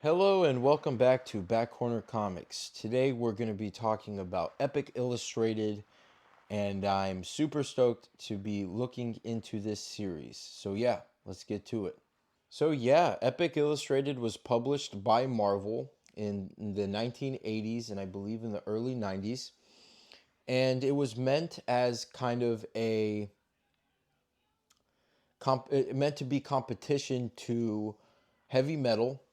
Hello and welcome back to Back Corner Comics. Today we're going to be talking about Epic Illustrated, and I'm super stoked to be looking into this series. So, yeah, let's get to it. Epic Illustrated was published by Marvel in the 1980s and I believe in the early 90s. And it was meant as kind of it meant to be competition to heavy metal,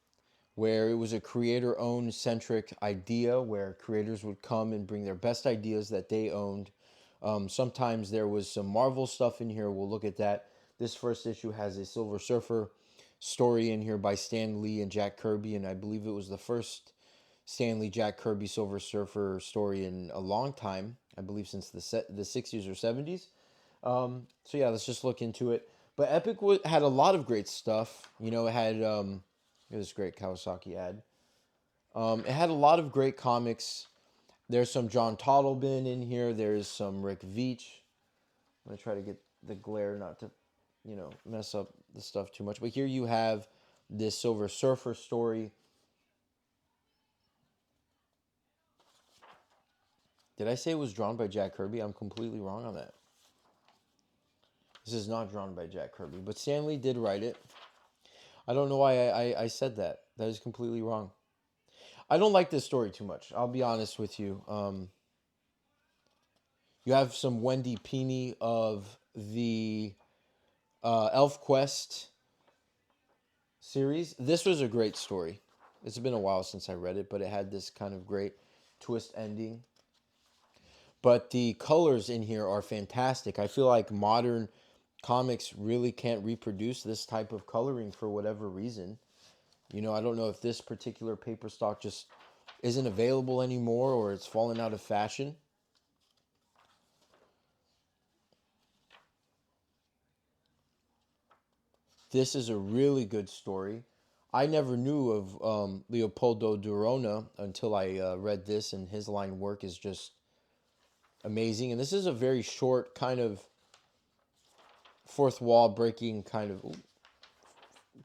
where it was a creator owned centric idea where creators would come and bring their best ideas that they owned. Sometimes there was some Marvel stuff in here. We'll look at that. This first issue has a Silver Surfer story in here by Stan Lee and Jack Kirby, and I believe it was the first Stan Lee Jack Kirby Silver Surfer story in a long time. I believe since the 60s or 70s. Let's just look into it. But had a lot of great stuff. It had this great Kawasaki ad. It had a lot of great comics. There's some John Toddleben in here. There's some Rick Veitch. I'm gonna try to get the glare not to, mess up the stuff too much. But here you have this Silver Surfer story. Did I say it was drawn by Jack Kirby? I'm completely wrong on that. This is not drawn by Jack Kirby, but Stan Lee did write it. I don't know why I said that. That is completely wrong. I don't like this story too much. I'll be honest with you. You have some Wendy Pini of the ElfQuest series. This was a great story. It's been a while since I read it, but it had this kind of great twist ending. But the colors in here are fantastic. I feel like modern comics really can't reproduce this type of coloring for whatever reason. I don't know if this particular paper stock just isn't available anymore or it's fallen out of fashion. This is a really good story. I never knew of Leopoldo Durona until I read this, and his line work is just amazing. And this is a very short, kind of fourth wall breaking kind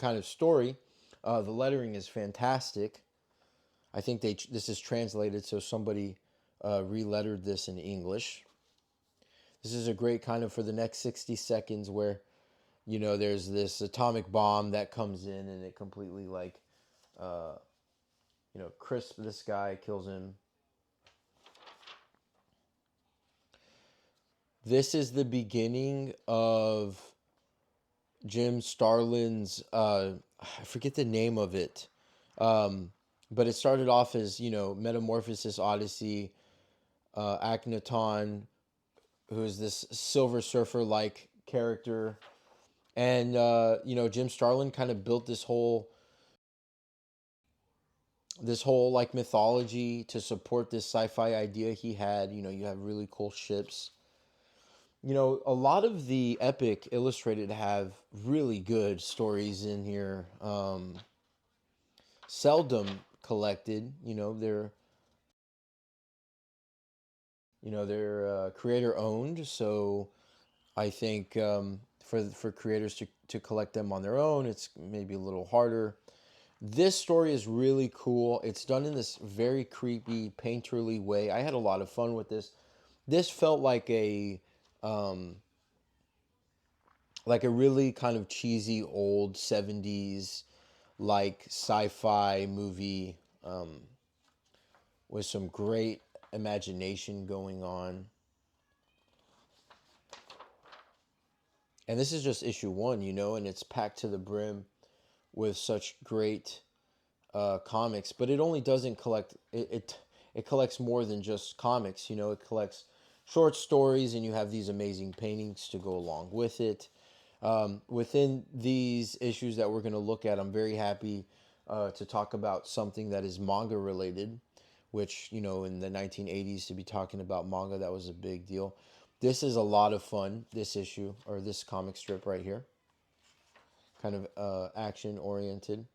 of story. The lettering is fantastic. I think this is translated, so somebody re-lettered this in English. This is a great kind of for the next 60 seconds where there's this atomic bomb that comes in and it completely crisp this guy, kills him. This is the beginning of Jim Starlin's, I forget the name of it, but it started off as, Metamorphosis Odyssey, Akhenaton, who is this Silver Surfer-like character. And, Jim Starlin kind of built this whole like mythology to support this sci-fi idea he had. You have really cool ships. A lot of the Epic Illustrated have really good stories in here. Seldom collected. They're creator owned, so I think for creators to collect them on their own, it's maybe a little harder. This story is really cool. It's done in this very creepy, painterly way. I had a lot of fun with this. This felt like a really kind of cheesy old 70s like sci-fi movie with some great imagination going on. And this is just issue 1, and it's packed to the brim with such great comics, but it only doesn't collect it collects more than just comics. It collects short stories, and you have these amazing paintings to go along with it. Within these issues that we're going to look at, I'm very happy to talk about something that is manga related, which, in the 1980s, to be talking about manga, that was a big deal. This is a lot of fun, this issue, or this comic strip right here, kind of action oriented.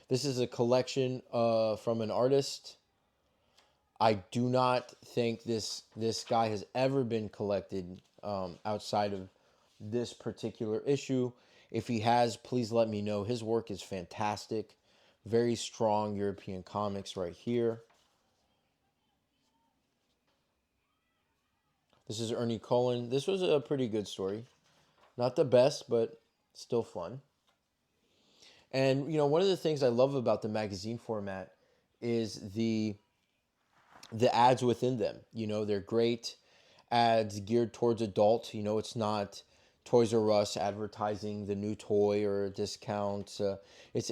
This is a collection from an artist. I do not think this guy has ever been collected outside of this particular issue. If he has, please let me know. His work is fantastic. Very strong European comics right here. This is Ernie Cohen. This was a pretty good story. Not the best, but still fun. And one of the things I love about the magazine format is the ads within them. They're great ads geared towards adult. It's not Toys R Us advertising the new toy or a discount. It's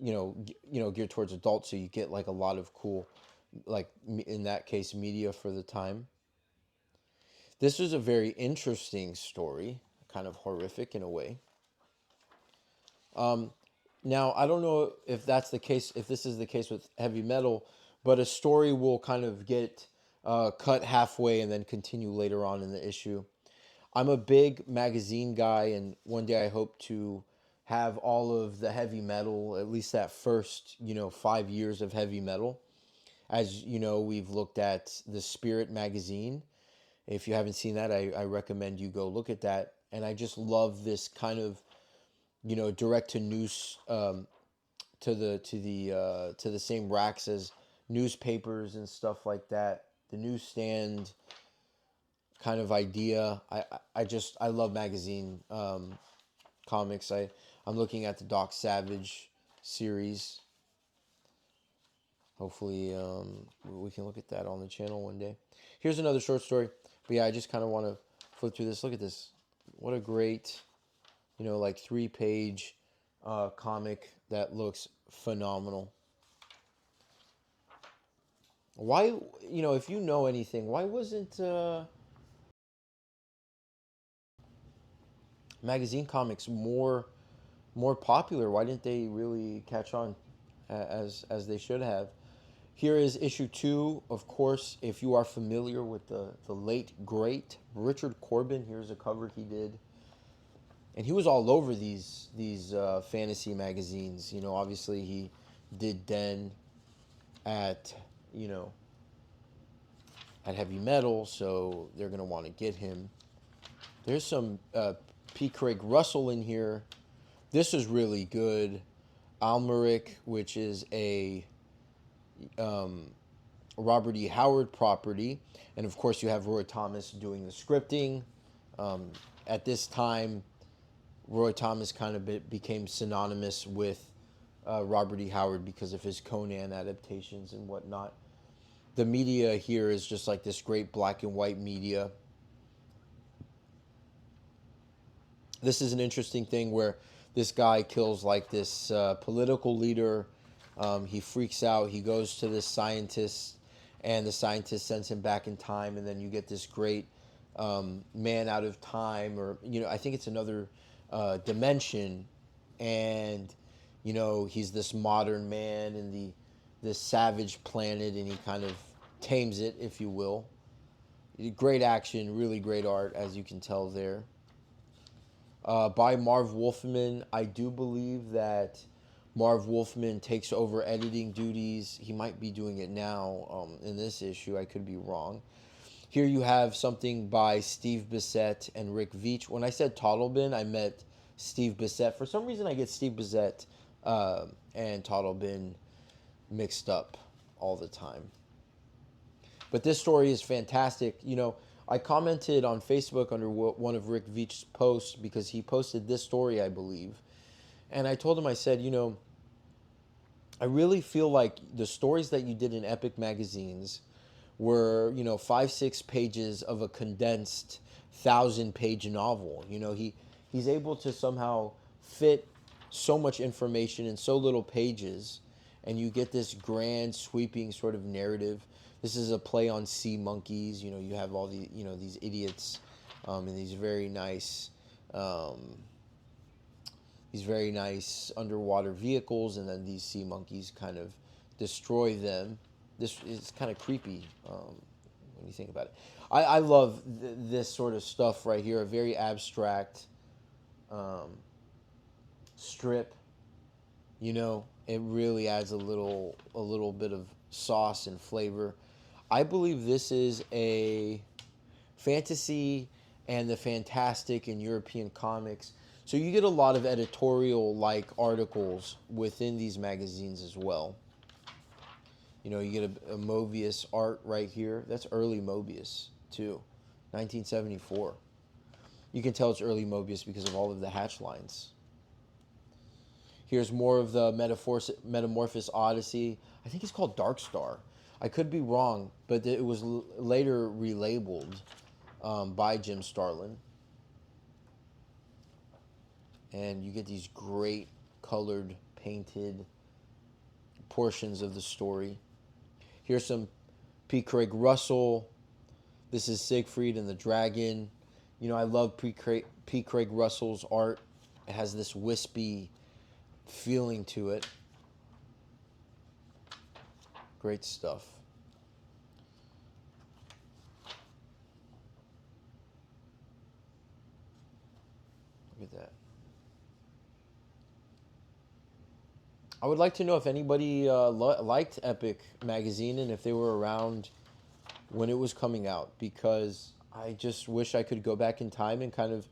geared towards adults, so you get like a lot of cool, like in that case, media for the time. This was a very interesting story, kind of horrific in a way. Now, I don't know if that's the case, if this is the case with heavy metal, but a story will kind of get cut halfway and then continue later on in the issue. I'm a big magazine guy, and one day I hope to have all of the heavy metal, at least that first, 5 years of heavy metal. As you know, we've looked at the Spirit magazine. If you haven't seen that, I recommend you go look at that. And I just love this kind of, direct to news, to the same racks as newspapers and stuff like that. The newsstand kind of idea. I love magazine comics. I'm looking at the Doc Savage series. Hopefully, we can look at that on the channel one day. Here's another short story. But yeah, I just kind of want to flip through this. Look at this. What a great, like 3-page comic that looks phenomenal. Why, if you know anything, why wasn't magazine comics more popular? Why didn't they really catch on as they should have? Here is issue 2. Of course, if you are familiar with the late great Richard Corbin, here's a cover he did, and he was all over these fantasy magazines. Obviously he did Den at at Heavy Metal, so they're gonna want to get him. There's some P. Craig Russell in here. This is really good. Almeric, which is a Robert E. Howard property, and of course you have Roy Thomas doing the scripting. At this time, Roy Thomas kind of became synonymous with Robert E. Howard because of his Conan adaptations and whatnot. The media here is just like this great black and white media. This is an interesting thing where this guy kills like this political leader. He freaks out. He goes to this scientist, and the scientist sends him back in time, and then you get this great man out of time, or I think it's another dimension, and he's this modern man in this savage planet, and he kind of tames it, if you will. Great action, really great art, as you can tell there. By Marv Wolfman. I do believe that Marv Wolfman takes over editing duties. He might be doing it now in this issue. I could be wrong. Here you have something by Steve Bissette and Rick Veitch. When I said Totleben, I meant Steve Bissette. For some reason, I get Steve Bissette and Totleben mixed up all the time. But this story is fantastic. I commented on Facebook under one of Rick Veitch's posts because he posted this story, I believe. And I told him, I said, I really feel like the stories that you did in Epic magazines were, 5-6 pages of a condensed 1,000-page novel. He's able to somehow fit so much information in so little pages, and you get this grand, sweeping sort of narrative. This is a play on sea monkeys. You have all the these idiots in these very nice underwater vehicles, and then these sea monkeys kind of destroy them. This is kind of creepy when you think about it. I love this sort of stuff right here. A very abstract strip. It really adds a little bit of sauce and flavor. I believe this is a fantasy and the fantastic in European comics So you get a lot of editorial-like articles within these magazines as well. You know, you get a Mobius art right here. That's early Mobius, too. 1974. You can tell it's early Mobius because of all of the hatch lines. Here's more of the Metamorphosis Odyssey. I think it's called Dark Star. I could be wrong, but it was later relabeled by Jim Starlin. And you get these great colored, painted portions of the story. Here's some P. Craig Russell. This is Siegfried and the Dragon. You know, I love P. Craig Russell's art. It has this wispy feeling to it. Great stuff. Look at that. I would like to know if anybody liked Epic magazine and if they were around when it was coming out, because I just wish I could go back in time and kind of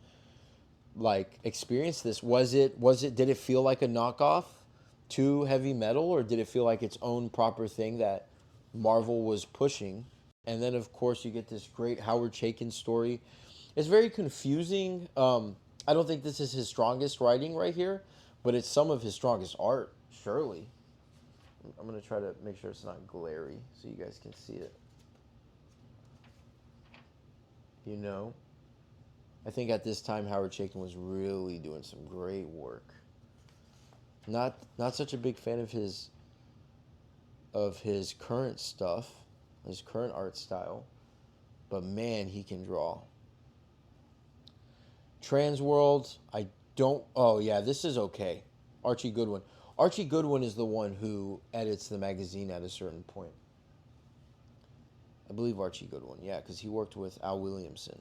like experience this. Did it feel like a knockoff to Heavy Metal, or did it feel like its own proper thing that Marvel was pushing? And then of course you get this great Howard Chaykin story. It's very confusing. I don't think this is his strongest writing right here, but it's some of his strongest art, surely. I'm going to try to make sure it's not glary so you guys can see it. You know, I think at this time Howard Chaykin was really doing some great work. Not such a big fan of his current stuff, his current art style, but man, he can draw. Transworld, I don't. Oh yeah, this is okay. Archie Goodwin. Archie Goodwin is the one who edits the magazine at a certain point. I believe Archie Goodwin, yeah, because he worked with Al Williamson.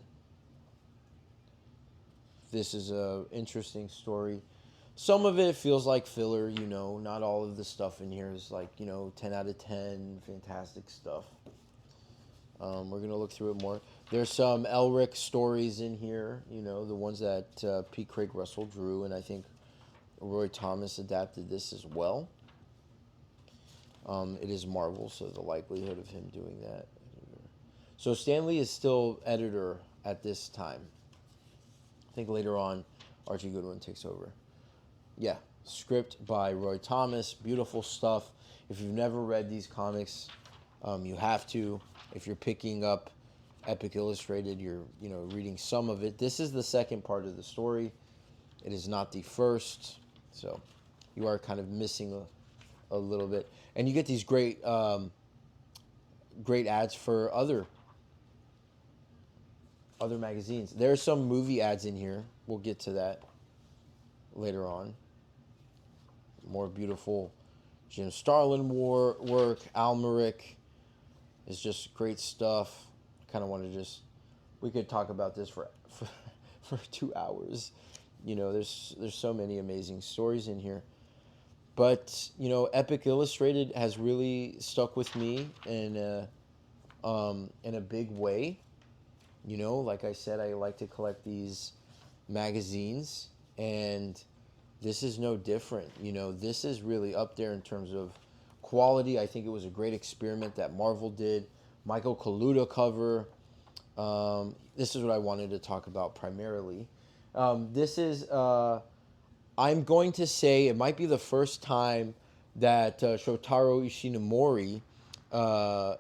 This is a interesting story. Some of it feels like filler, you know. Not all of the stuff in here is like, you know, 10 out of 10, fantastic stuff. We're going to look through it more. There's some Elric stories in here, you know, the ones that P. Craig Russell drew, and I think Roy Thomas adapted this as well. It is Marvel, so the likelihood of him doing that. So Stan Lee is still editor at this time. I think later on, Archie Goodwin takes over. Yeah, script by Roy Thomas. Beautiful stuff. If you've never read these comics, you have to. If you're picking up Epic Illustrated, you're reading some of it. This is the second part of the story. It is not the first, so you are kind of missing a little bit. And you get these great ads for other magazines. There's some movie ads in here. We'll get to that later on. More beautiful Jim Starlin work. Almeric is just great stuff. Kind of want to we could talk about this for 2 hours. You know, there's so many amazing stories in here. But, you know, Epic Illustrated has really stuck with me in a big way. You know, like I said, I like to collect these magazines, and this is no different. You know, this is really up there in terms of quality. I think it was a great experiment that Marvel did. Michael Kaluta cover. This is what I wanted to talk about primarily. This is, I'm going to say, it might be the first time that Shotaro Ishinomori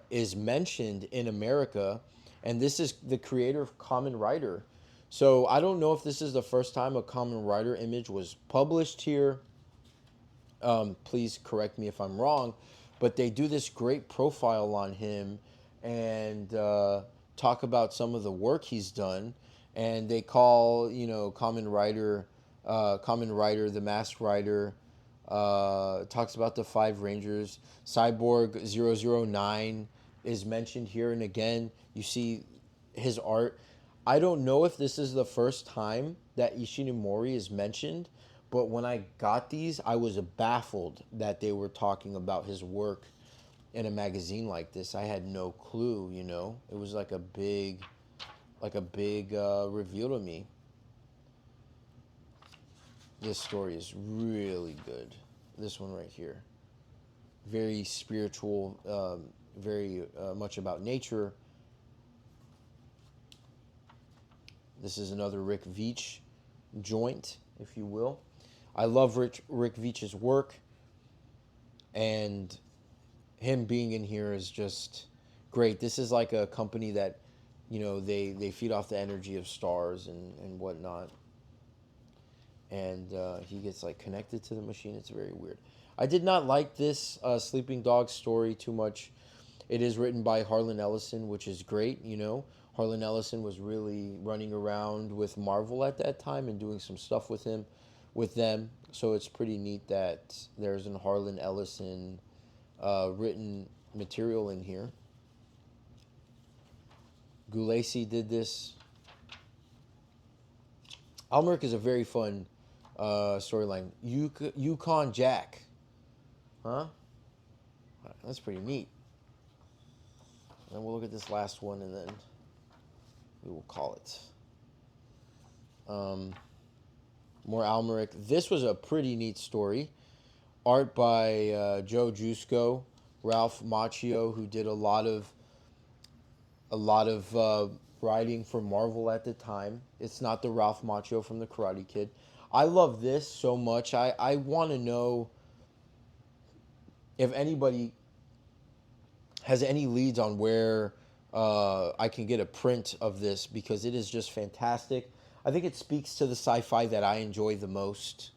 is mentioned in America. And this is the creator of Kamen Rider. So I don't know if this is the first time a Kamen Rider image was published here. Please correct me if I'm wrong. But they do this great profile on him and talk about some of the work he's done. And they call, you know, Kamen Rider, the Masked Rider. Talks about the Five Rangers. Cyborg 009 is mentioned here, and again you see his art. I don't know if this is the first time that Ishinomori is mentioned, but when I got these, I was baffled that they were talking about his work in a magazine like this. I had no clue, you know. It was like a big reveal to me. This story is really good. This one right here. Very spiritual, very much about nature. This is another Rick Veitch joint, if you will. I love Rick Veitch's work, and him being in here is just great. This is like a company that, they feed off the energy of stars and whatnot. And he gets like connected to the machine. It's very weird. I did not like this Sleeping Dog story too much. It is written by Harlan Ellison, which is great. Harlan Ellison was really running around with Marvel at that time and doing some stuff with them. So it's pretty neat that there's an Harlan Ellison written material in here. Gulacy did this. Almeric is a very fun storyline. Yukon Jack. Huh? That's pretty neat. And we'll look at this last one and then we will call it. More Almeric. This was a pretty neat story. Art by Joe Jusko, Ralph Macchio, who did a lot of writing for Marvel at the time. It's not the Ralph Macchio from the Karate Kid. I love this so much. I want to know if anybody has any leads on where I can get a print of this, because it is just fantastic. I think it speaks to the sci-fi that I enjoy the most.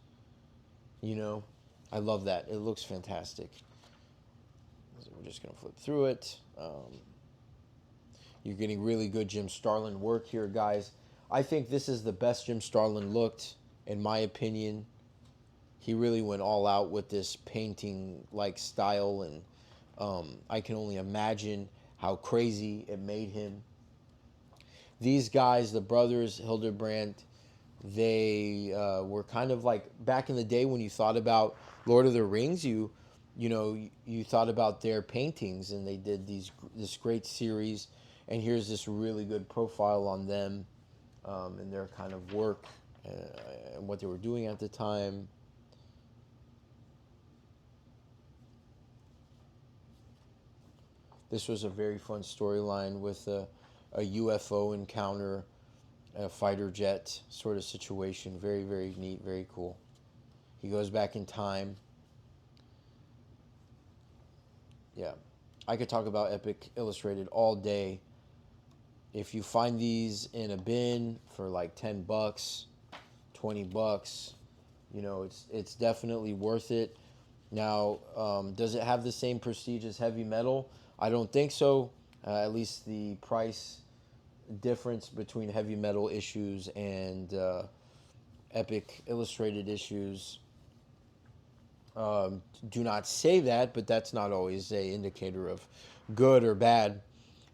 I love that. It looks fantastic. So we're just going to flip through it. You're getting really good Jim Starlin work here, guys. I think this is the best Jim Starlin looked, in my opinion. He really went all out with this painting-like style, and I can only imagine how crazy it made him. These guys, the brothers Hildebrand, they were kind of like back in the day when you thought about Lord of the Rings, you thought about their paintings, and they did this great series. And here's this really good profile on them and their kind of work and what they were doing at the time. This was a very fun storyline with a UFO encounter, a fighter jet sort of situation. Very, very neat, very cool. He goes back in time. Yeah. I could talk about Epic Illustrated all day. If you find these in a bin for like $10, $20, it's definitely worth it. Now, does it have the same prestige as Heavy Metal? I don't think so. At least the price difference between Heavy Metal issues and Epic Illustrated issues do not say that, but that's not always an indicator of good or bad.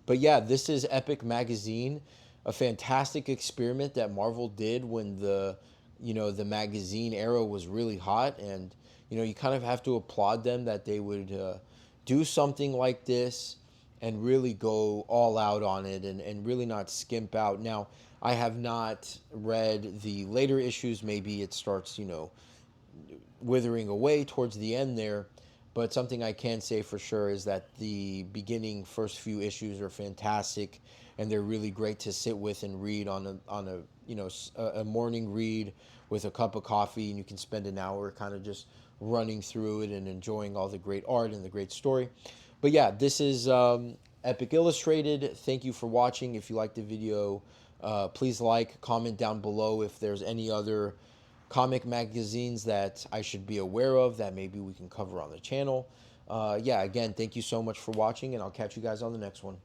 But yeah, this is Epic Magazine, a fantastic experiment that Marvel did when the magazine era was really hot, and you kind of have to applaud them that they would do something like this and really go all out on it and really not skimp out. Now, I have not read the later issues. Maybe it starts, withering away towards the end there. But something I can say for sure is that the beginning first few issues are fantastic, and they're really great to sit with and read on a morning read with a cup of coffee, and you can spend an hour kind of just running through it and enjoying all the great art and the great story. But yeah, this is Epic Illustrated. Thank you for watching. If you liked the video, please comment down below if there's any other comic magazines that I should be aware of that maybe we can cover on the channel. Yeah, again, thank you so much for watching, and I'll catch you guys on the next one.